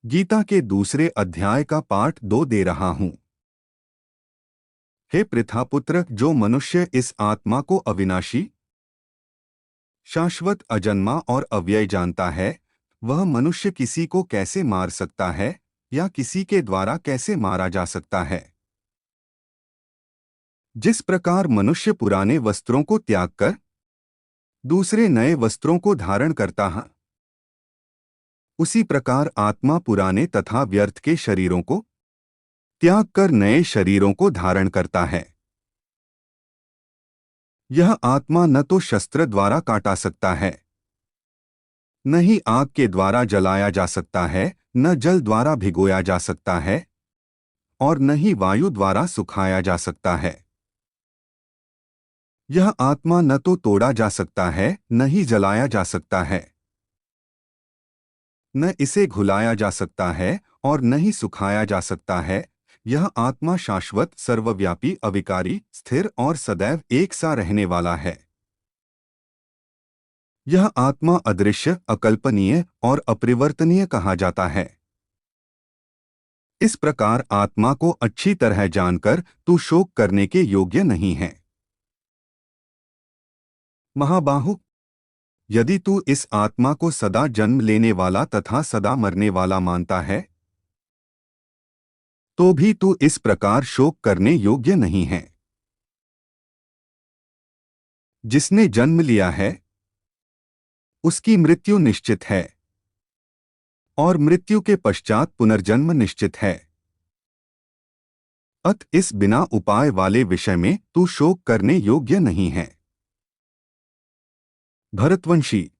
गीता के दूसरे अध्याय का पाठ 2 दे रहा हूं। हे पृथापुत्र, जो मनुष्य इस आत्मा को अविनाशी, शाश्वत, अजन्मा और अव्यय जानता है, वह मनुष्य किसी को कैसे मार सकता है या किसी के द्वारा कैसे मारा जा सकता है। जिस प्रकार मनुष्य पुराने वस्त्रों को त्याग कर दूसरे नए वस्त्रों को धारण करता है, उसी प्रकार आत्मा पुराने तथा व्यर्थ के शरीरों को त्याग कर नए शरीरों को धारण करता है। यह आत्मा न तो शस्त्र द्वारा काटा सकता है, न ही आग के द्वारा जलाया जा सकता है, न जल द्वारा भिगोया जा सकता है और न ही वायु द्वारा सुखाया जा सकता है। यह आत्मा न तो तोड़ा जा सकता है, न ही जलाया जा सकता है, न इसे घुलाया जा सकता है और न ही सुखाया जा सकता है। यह आत्मा शाश्वत, सर्वव्यापी, अविकारी, स्थिर और सदैव एक सा रहने वाला है। यह आत्मा अदृश्य, अकल्पनीय और अपरिवर्तनीय कहा जाता है। इस प्रकार आत्मा को अच्छी तरह जानकर तू शोक करने के योग्य नहीं है। महाबाहु, यदि तू इस आत्मा को सदा जन्म लेने वाला तथा सदा मरने वाला मानता है, तो भी तू इस प्रकार शोक करने योग्य नहीं है। जिसने जन्म लिया है, उसकी मृत्यु निश्चित है और मृत्यु के पश्चात पुनर्जन्म निश्चित है। अत इस बिना उपाय वाले विषय में तू शोक करने योग्य नहीं है। भरतवंशी,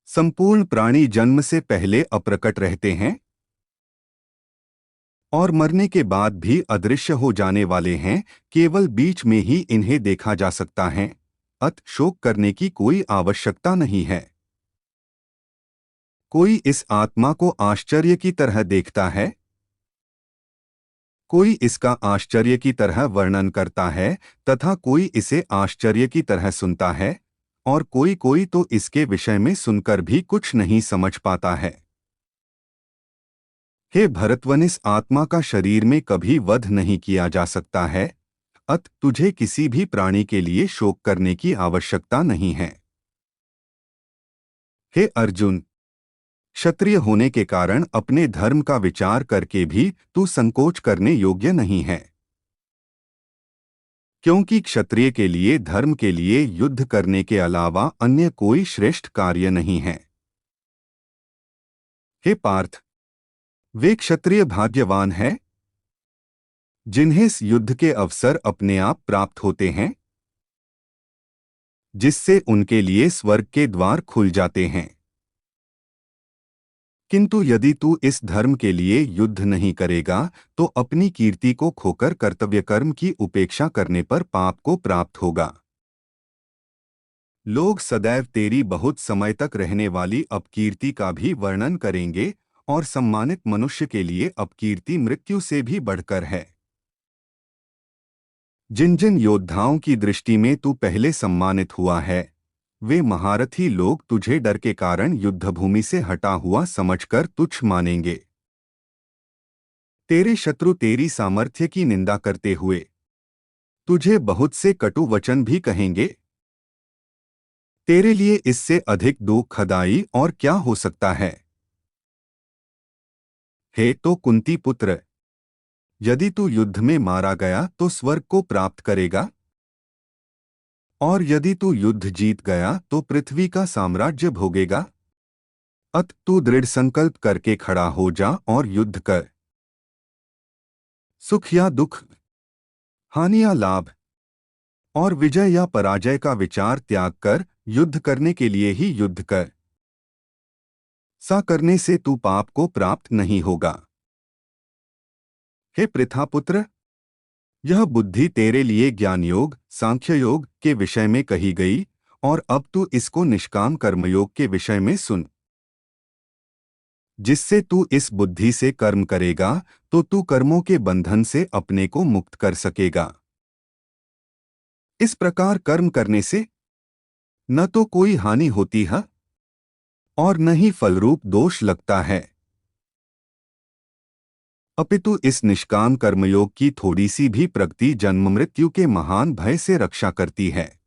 संपूर्ण प्राणी जन्म से पहले अप्रकट रहते हैं और मरने के बाद भी अदृश्य हो जाने वाले हैं। केवल बीच में ही इन्हें देखा जा सकता है। अत शोक करने की कोई आवश्यकता नहीं है। कोई इस आत्मा को आश्चर्य की तरह देखता है, कोई इसका आश्चर्य की तरह वर्णन करता है तथा कोई इसे आश्चर्य की तरह सुनता है और कोई कोई तो इसके विषय में सुनकर भी कुछ नहीं समझ पाता है। हे भरतवन, इस आत्मा का शरीर में कभी वध नहीं किया जा सकता है। अत तुझे किसी भी प्राणी के लिए शोक करने की आवश्यकता नहीं है। हे अर्जुन, क्षत्रिय होने के कारण अपने धर्म का विचार करके भी तू संकोच करने योग्य नहीं है, क्योंकि क्षत्रिय के लिए धर्म के लिए युद्ध करने के अलावा अन्य कोई श्रेष्ठ कार्य नहीं है। हे पार्थ, वे क्षत्रिय भाग्यवान हैं जिन्हें इस युद्ध के अवसर अपने आप प्राप्त होते हैं, जिससे उनके लिए स्वर्ग के द्वार खुल जाते हैं। किंतु यदि तू इस धर्म के लिए युद्ध नहीं करेगा तो अपनी कीर्ति को खोकर कर्तव्य कर्म की उपेक्षा करने पर पाप को प्राप्त होगा। लोग सदैव तेरी बहुत समय तक रहने वाली अपकीर्ति का भी वर्णन करेंगे और सम्मानित मनुष्य के लिए अपकीर्ति मृत्यु से भी बढ़कर है। जिन जिन योद्धाओं की दृष्टि में तू पहले सम्मानित हुआ है, वे महारथी लोग तुझे डर के कारण युद्धभूमि से हटा हुआ समझकर तुच्छ मानेंगे। तेरे शत्रु तेरी सामर्थ्य की निंदा करते हुए तुझे बहुत से कटु वचन भी कहेंगे। तेरे लिए इससे अधिक दुखदाई और क्या हो सकता है। हे तो कुंती पुत्र, यदि तू युद्ध में मारा गया तो स्वर्ग को प्राप्त करेगा, और यदि तू युद्ध जीत गया तो पृथ्वी का साम्राज्य भोगेगा। अत तू दृढ़ संकल्प करके खड़ा हो जा और युद्ध कर। सुख या दुख, हानि या लाभ और विजय या पराजय का विचार त्याग कर युद्ध करने के लिए ही युद्ध कर। सा करने से तू पाप को प्राप्त नहीं होगा। हे पृथापुत्र, यह बुद्धि तेरे लिए ज्ञान योग, सांख्य योग के विषय में कही गई और अब तू इसको निष्काम कर्मयोग के विषय में सुन। जिससे तू इस बुद्धि से कर्म करेगा तो तू कर्मों के बंधन से अपने को मुक्त कर सकेगा। इस प्रकार कर्म करने से न तो कोई हानि होती है और न ही फलरूप दोष लगता है। अपितु इस निष्काम कर्मयोग की थोड़ी सी भी प्रगति जन्म मृत्यु के महान भय से रक्षा करती है।